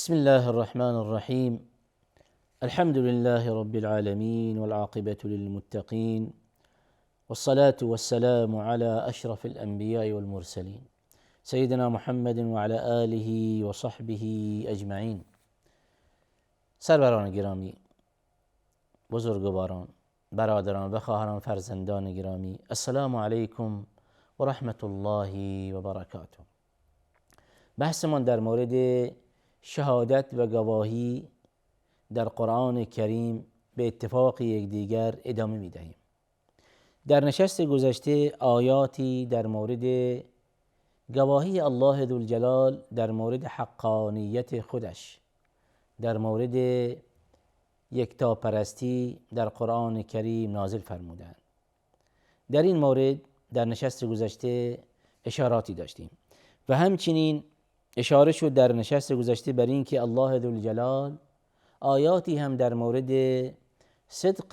بسم الله الرحمن الرحيم. الحمد لله رب العالمين والعاقبة للمتقين، والصلاة والسلام على أشرف الأنبياء والمرسلين سيدنا محمد وعلى آله وصحبه أجمعين. سروران گرامی، بزرگواران، برادران و خواهران، فرزندان گرامی، السلام علیکم و رحمت الله و برکاته. بحثمان در مورد شهادت و گواهی در قرآن کریم به اتفاق یکدیگر ادامه می دهیم. در نشست گذشته آیاتی در مورد گواهی الله ذوالجلال در مورد حقانیت خودش، در مورد یکتاپرستی در قرآن کریم نازل فرمودند. در این مورد در نشست گذشته اشاراتی داشتیم و همچنین اشاره شد در نشست گذشته بر این که الله ذوالجلال آیاتی هم در مورد صدق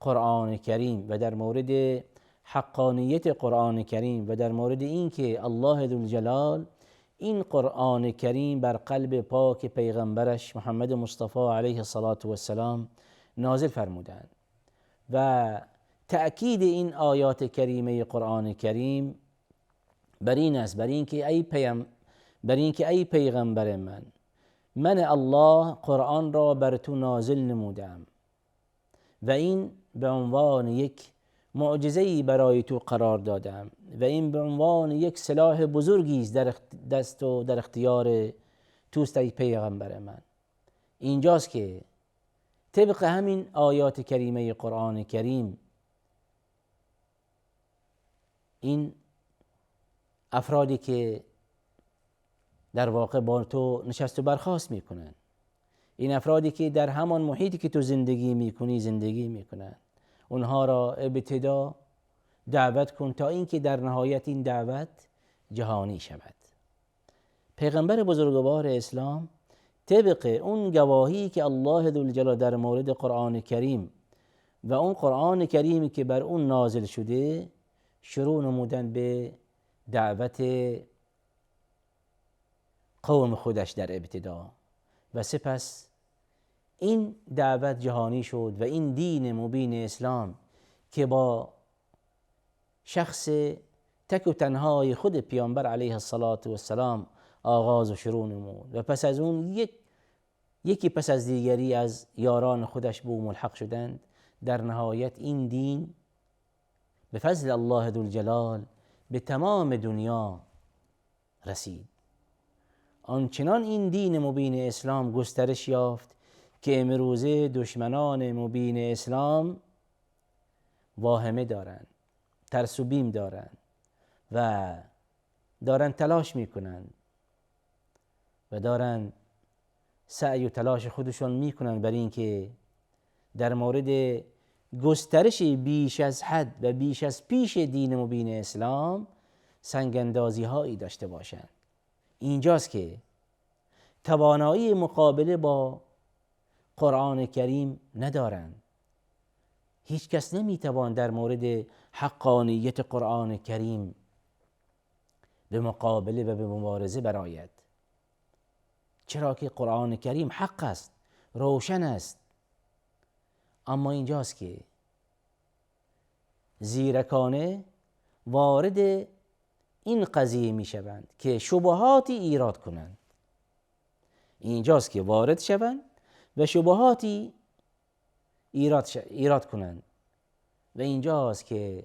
قرآن کریم و در مورد حقانیت قرآن کریم و در مورد این که الله ذوالجلال این قرآن کریم بر قلب پاک پیغمبرش محمد مصطفی علیه الصلاة والسلام نازل فرمودند و تأکید این آیات کریمه قرآن کریم بر این است، بر این که ای پیغمبر من الله قرآن را بر تو نازل نمودم و این به عنوان یک معجزه‌ای برای تو قرار دادم و این به عنوان یک سلاح بزرگی است در دست و در اختیار توست ای پیغمبر من. اینجاست که طبق همین آیات کریمه قرآن کریم این افرادی که در واقع با تو نشست و برخاست میکنن، این افرادی که در همان محیطی که تو زندگی میکنی زندگی میکنن، اونها را ابتدا دعوت کن تا اینکه در نهایت این دعوت جهانی شود. پیغمبر بزرگوار اسلام طبق اون گواهی که الله ذوالجلال در مورد قرآن کریم و اون قرآن کریمی که بر اون نازل شده شروع نمودن به دعوت قوم خودش در ابتدا و سپس این دعوت جهانی شد و این دین مبین اسلام که با شخص تک و تنهای خود پیامبر علیه الصلاة والسلام آغاز و شروع نمود و پس از اون یکی پس از دیگری از یاران خودش به او ملحق شدند. در نهایت این دین به فضل الله ذوالجلال به تمام دنیا رسید. آنچنان این دین مبین اسلام گسترش یافت که امروزه دشمنان مبین اسلام واهمه دارند، ترس و بیم دارند و دارند تلاش میکنند و دارند سعی و تلاش خودشون میکنند بر این که در مورد گسترش بیش از حد و بیش از پیش دین مبین اسلام سنگاندازی هایی داشته باشند. اینجاست که توانایی مقابله با قرآن کریم ندارند. هیچ کس نمیتوان در مورد حقانیت قرآن کریم به مقابله و به مبارزه برآید، چرا که قرآن کریم حق است، روشن است. اما اینجاست که زیرکانه وارد این قضیه می شوند که شبهاتی ایراد کنند. اینجاست که وارد شوند و شبهاتی ایراد کنند و اینجاست که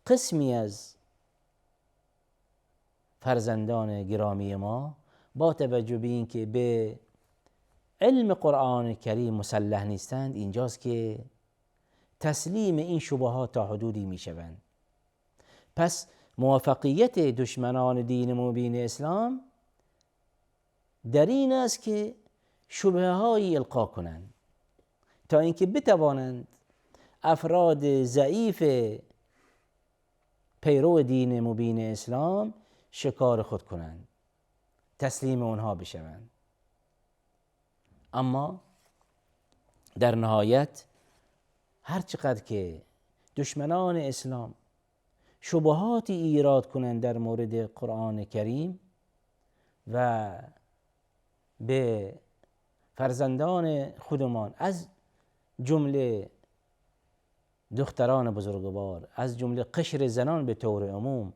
قسمی از فرزندان گرامی ما با توجه به این که به علم قرآن کریم مسلح نیستند، اینجاست که تسلیم این شبهات تا حدودی می شوند. پس موفقیت دشمنان دین مبین اسلام در این است که شبهه هایی القا کنند تا اینکه بتوانند افراد ضعیف پیرو دین مبین اسلام شکار خود کنند، تسلیم اونها بشوند. اما در نهایت هر چقدر که دشمنان اسلام شبهاتی ایراد کنند در مورد قرآن کریم و به فرزندان خودمان، از جمله دختران بزرگوار، از جمله قشر زنان به طور عموم،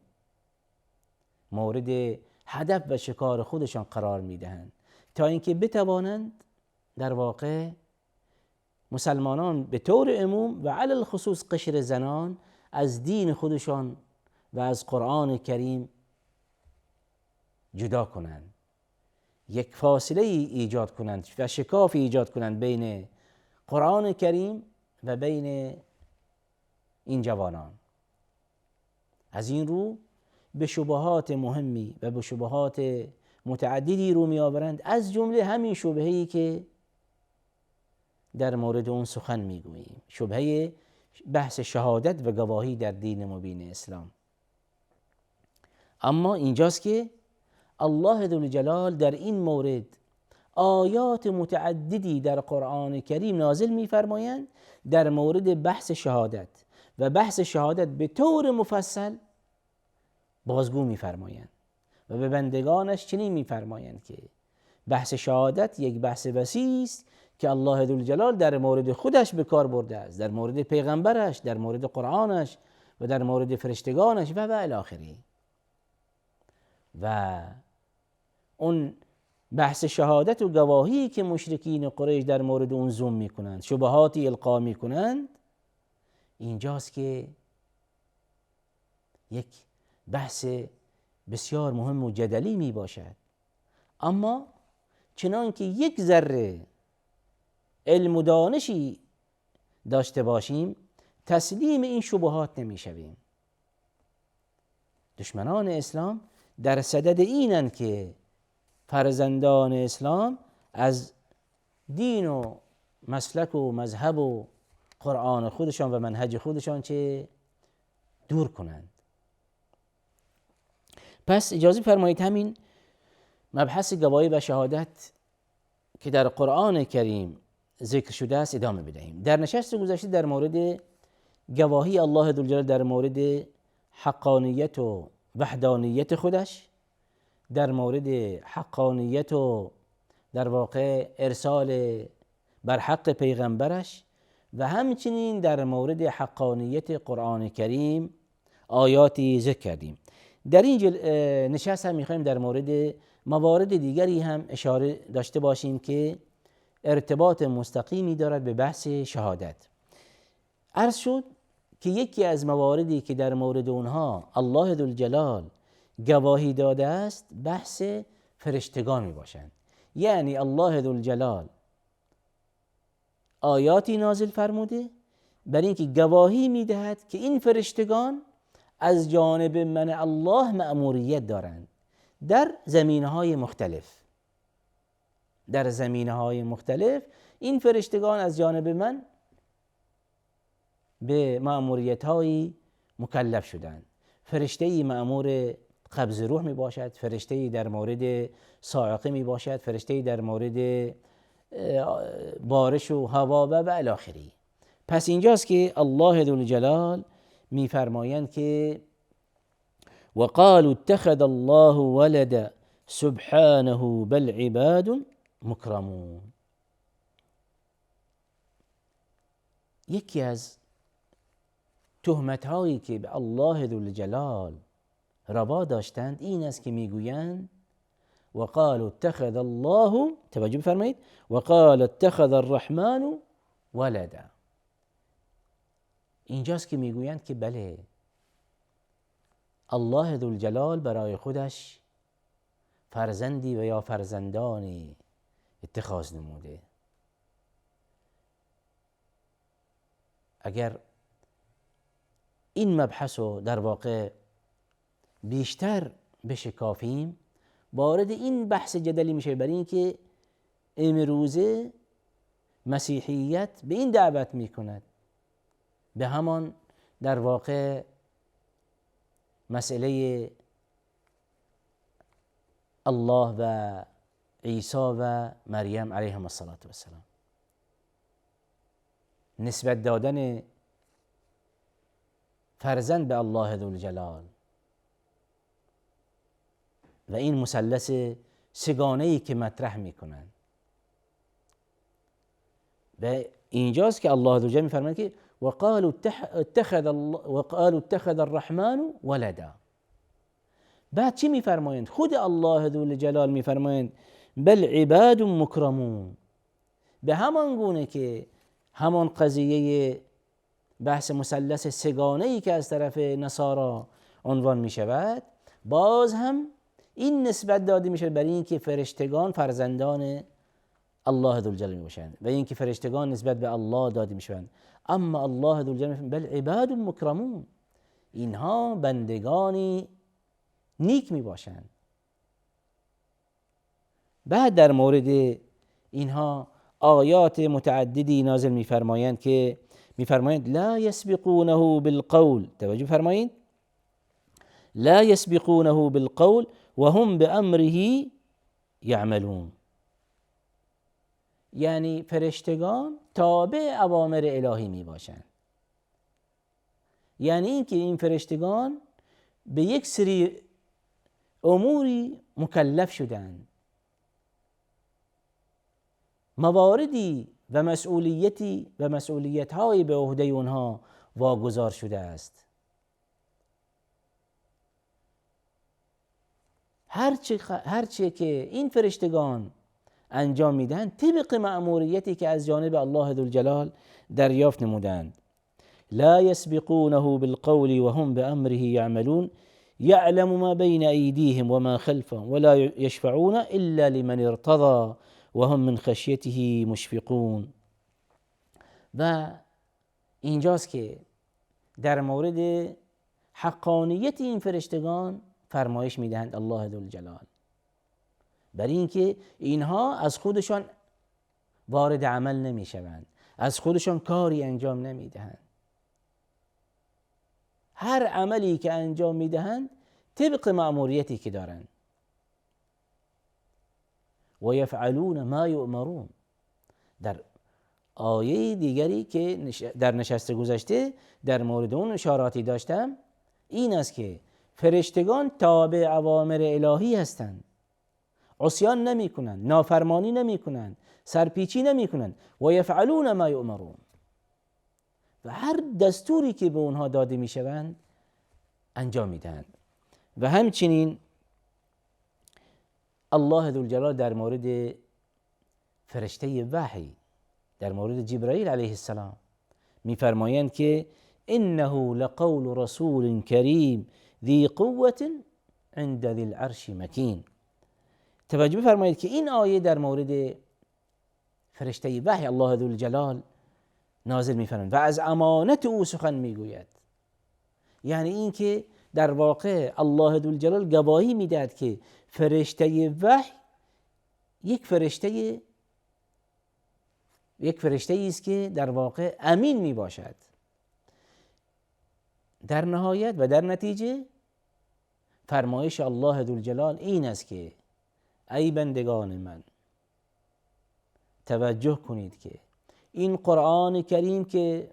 مورد هدف و شکار خودشان قرار میدهند تا اینکه بتوانند در واقع مسلمانان به طور عموم و علی الخصوص قشر زنان از دین خودشان و از قرآن کریم جدا کنند، یک فاصله ایجاد کنند و شکاف ایجاد کنند بین قرآن کریم و بین این جوانان. از این رو به شبهات مهمی و به شبهات متعددی رو می آورند، از جمله همین شبهه‌ای که در مورد اون سخن می گوییم، شبهه بحث شهادت و گواهی در دین مبین اسلام. اما اینجاست که الله ذوالجلال در این مورد آیات متعددی در قرآن کریم نازل می‌فرمایند در مورد بحث شهادت و بحث شهادت به طور مفصل بازگو می‌فرمایند و به بندگانش چنین می‌فرمایند که بحث شهادت یک بحث وسیع است که الله ذوالجلال در مورد خودش به کار برده است، در مورد پیغمبرش، در مورد قرآنش و در مورد فرشتگانش و الی آخره. و اون بحث شهادت و گواهی که مشرکین قریش در مورد اون زوم میکنند، شبهاتی القا میکنند، اینجاست که یک بحث بسیار مهم و جدلی می باشد. اما چنان که یک ذره علم و دانشی داشته باشیم تسلیم این شبهات نمی شویم. دشمنان اسلام در صدد اینند که فرزندان اسلام از دین و مسلک و مذهب و قرآن خودشان و منهج خودشان چه دور کنند. پس اجازه فرمایید همین مبحث گواهی و شهادت که در قرآن کریم ذکر شده است ادامه بدهیم. در نشست گذشته در مورد گواهی الله ذوالجلال در مورد حقانیت و وحدانیت خودش، در مورد حقانیت و در واقع ارسال بر حق پیغمبرش و همچنین در مورد حقانیت قرآن کریم آیاتی ذکر کردیم. در این نشست هم میخوایم در مورد موارد دیگری هم اشاره داشته باشیم که ارتباط مستقیمی دارد به بحث شهادت. عرض شد که یکی از مواردی که در مورد اونها الله ذوالجلال گواهی داده است بحث فرشتگان می باشند. یعنی الله ذوالجلال آیاتی نازل فرموده بر اینکه گواهی می دهد که این فرشتگان از جانب من الله مأموریت دارند در زمینه‌های مختلف. در زمینه‌های مختلف این فرشتگان از جانب من به مأموریت‌های مکلف شدند. فرشته‌ای مأمور قبض روح می باشد، فرشته‌ای در مورد صاعقه می باشد، فرشته‌ای در مورد بارش و هوا و الی آخره. پس اینجاست که الله ذوالجلال می‌فرمایند که وقالوا اتخذ الله ولدا سبحانه بل عباد مکرمون. یکی از تهمت‌هایی که به الله ذوالجلال روا داشتند این است که میگویند وقالوا اتخذ الله، توجه بفرمایید، وقال اتخذ الرحمن ولدا. اینجاست که میگویند که بله الله ذوالجلال برای خودش فرزندی و یا فرزندانی اتخاذ نموده. اگر این مبحث رو در واقع بیشتر بشکافیم وارد این بحث جدلی میشه، برای اینکه امروزه مسیحیت به این دعوت میکند، به همان در واقع مسئله الله و عیسی و مریم علیهم السلام نسبت دادن فرزند به الله ذوالجلال و این مثلث سگانه‌ای که مطرح میکنند. و اینجاست که الله عزوجل میفرماید که وقالوا اتخذ الرحمن ولدا. بعد چی میفرمایند؟ خود الله ذوالجلال میفرمایند بل عباد مکرمون. به همان گونه که همان قضیه بحث مثلث سگانه‌ای که از طرف نصارا عنوان می شود، باز هم این نسبت داده می شود برای اینکه فرشتگان فرزندان الله ذوالجلال می باشند و اینکه فرشتگان نسبت به الله داده می شوند. اما الله ذوالجلال می بل عباد مکرمون، اینها بندگانی نیک می باشند. بعد در مورد اینها آیات متعددی نازل می‌فرمایند که می‌فرمایند لا یسبقونه بالقول. توجه فرمایید، لا یسبقونه بالقول و هم بامره یعملون. یعنی فرشتگان تابع اوامر الهی می باشند. یعنی اینکه این فرشتگان به یک سری اموری مکلف شدند، مواردی و مسئولیت‌هایی به عهده اونها واگذار شده است. هرچه که این فرشتگان انجام میدن طبق مأموریتی که از جانب الله ذوالجلال دریافت نمودند. لا یسبقونه بالقول و هم بامره یعملون یعلم ما بین ایدیهم و ما خلفهم ولا یشفعون الا لمن ارتضى و هم من خشیته مشفقون. و اینجاست که در مورد حقانیت این فرشتگان فرمایش میدهند الله ذوالجلال، برای اینکه اینها از خودشان وارد عمل نمیشوند، از خودشان کاری انجام نمیدهند. هر عملی که انجام میدهند طبق مأموریتی که دارند. و یفعلون ما یؤمرون. در آیه دیگری که در نشست گذشته در مورد اون اشاراتی داشتم، این است که فرشتگان تابع اوامر الهی هستند، عصیان نمی کنند، نافرمانی نمی کنند، سرپیچی نمی کنند. و یفعلون ما یؤمرون، و هر دستوری که به اونها داده می شوند انجام می دهند. و همچنین الله ذوالجلال در مورد فرشته وحی، در مورد جبرائیل علیه السلام می‌فرمایند که انه لقول رسول کریم ذی قوة عند ذی العرش مکین. توجه بفرمایید که این آیه در مورد فرشته وحی الله ذوالجلال نازل می‌فرماید و از امانت او سخن میگوید. یعنی این که در واقع الله ذوالجلال گواهی میدهد که فرشته وحی یک فرشته است که در واقع امین می باشد. در نهایت و در نتیجه فرمایش الله ذوالجلال این است که ای بندگان من، توجه کنید که این قرآن کریم که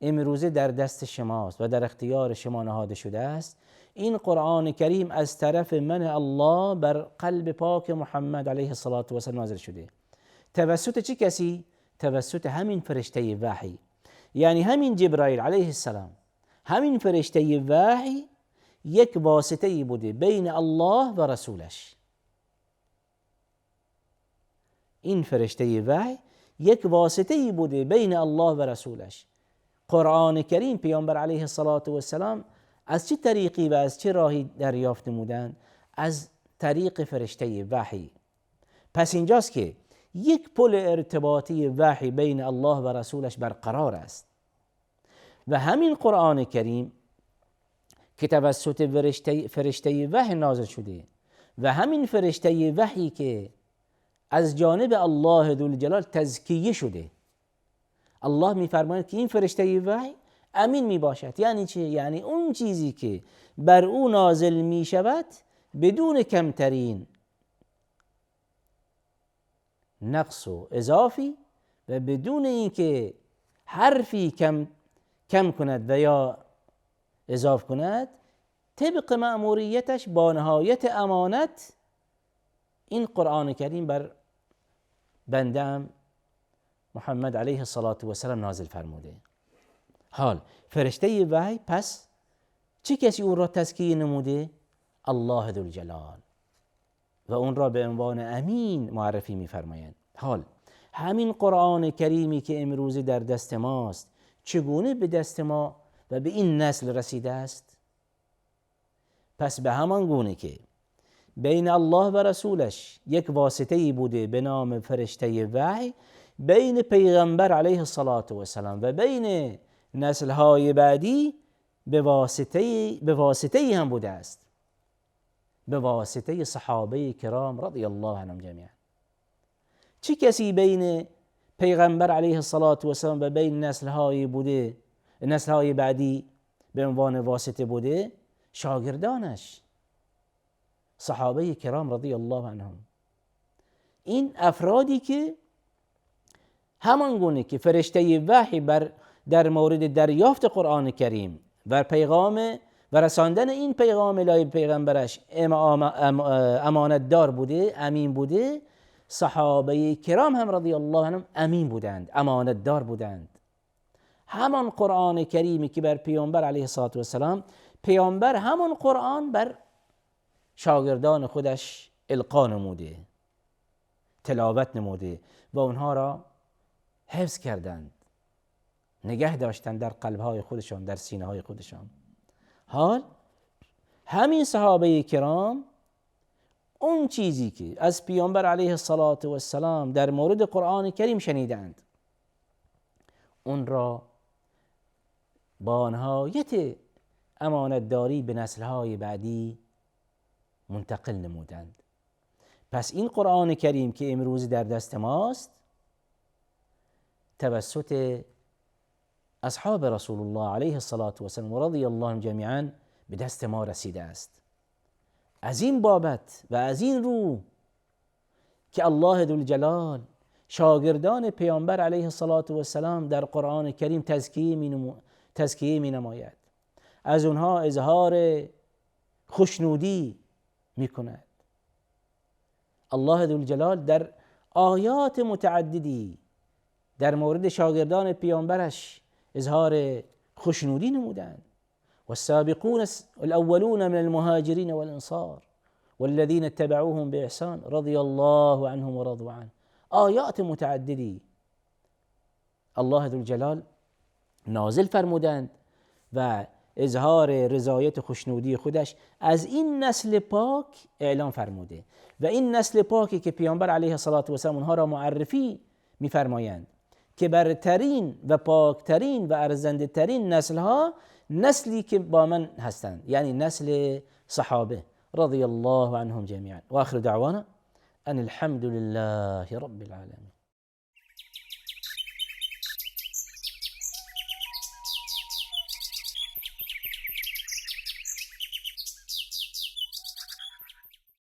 امروزه در دست شماست و در اختیار شما نهاده شده است، این قرآن کریم از طرف من الله بر قلب پاک محمد علیه الصلاة و السلام نازل شده. توسط چه کسی؟ توسط همین فرشته وحی، یعنی همین جبرائیل علیه السلام. همین فرشته وحی یک واسطه‌ای بوده بین الله و رسولش. این فرشته وحی یک واسطه‌ای بوده بین الله و رسولش. قرآن کریم پیامبر علیه الصلاة و السلام از چه طریقی و از چه راهی دریافت نمودند؟ از طریق فرشته وحی. پس اینجاست که یک پل ارتباطی وحی بین الله و رسولش برقرار است و همین قرآن کریم که توسط فرشته وحی نازل شده و همین فرشته وحی که از جانب الله ذوالجلال تزکیه شده. الله می‌فرماید که این فرشته وحی امین می باشد. یعنی چه؟ یعنی اون چیزی که بر او نازل می شود بدون کمترین نقص و اضافی و بدون اینکه حرفی کم کند و یا اضاف کند، طبق مأموریتش با نهایت امانت این قرآن کریم بر بندم محمد علیه الصلاة و السلام نازل فرموده. حال فرشته وحی پس چه کسی اون را تزکیه نموده؟ الله ذوالجلال، و اون را به عنوان امین معرفی می‌فرمایند. حال همین قرآن کریمی که امروز در دست ماست چگونه به دست ما و به این نسل رسیده است؟ پس به همان گونه که بین الله و رسولش یک واسطه‌ای بوده به نام فرشته وحی، بین پیغمبر علیه الصلاة و السلام و بین نسل‌های بعدی به واسطه‌ای هم بوده است، به واسطه صحابه کرام رضی الله عنهم جمیعا. چه کسی بین پیغمبر علیه الصلاة و السلام و بین نسل‌های بعدی به عنوان واسطه بوده؟ شاگردانش، صحابه کرام رضی الله عنهم. این افرادی که همان گونه که فرشته وحی در مورد دریافت قرآن کریم و پیغام و رساندن این پیغام الهی پیغمبرش امانت دار بوده، امین بوده، صحابه کرام هم رضی الله عنهم امین بودند، امانت دار بودند. همان قرآن کریمی که بر پیامبر علیه الصلاة و السلام، پیامبر همان قرآن بر شاگردان خودش القا نموده، تلاوت نموده و اونها را حفظ کردند، نگه داشتند در قلبهای خودشان، در سینه های خودشان. حال همین صحابه کرام اون چیزی که از پیامبر علیه الصلاة و السلام در مورد قرآن کریم شنیدند، اون را با نهایت امانتداری به نسل‌های بعدی منتقل نمودند. پس این قرآن کریم که امروز در دست ماست توسط اصحاب رسول الله علیه الصلاة و السلام و رضی الله عنهم جمیعا به دست ما رسیده است. از این بابت و از این رو که الله ذوالجلال شاگردان پیامبر علیه الصلاة و السلام در قرآن کریم تزکیه می نماید، از اونها اظهار خوشنودی می کند. الله ذوالجلال در آیات متعددی در مورد شاگردان پیامبرش اظهار خوشنودی نمودند. والسابقون الاولون من المهاجرين والانصار والذين اتبعوهم باحسان رضي الله عنهم ورضوا عنه. آیات متعددی الله ذوالجلال نازل فرمودند و اظهار رضایت خوشنودی خودش از این نسل پاک اعلام فرموده و این نسل پاکی که پیامبر علیه الصلاة و السلام اونها را معرفی می‌فرمایند که برترین و پاکترین و ارزنده ترین نسل‌ها نسلی که با من هستند، یعنی نسل صحابه رضی الله عنهم جمیعا. و آخر دعوانا ان الحمد لله رب العالمین.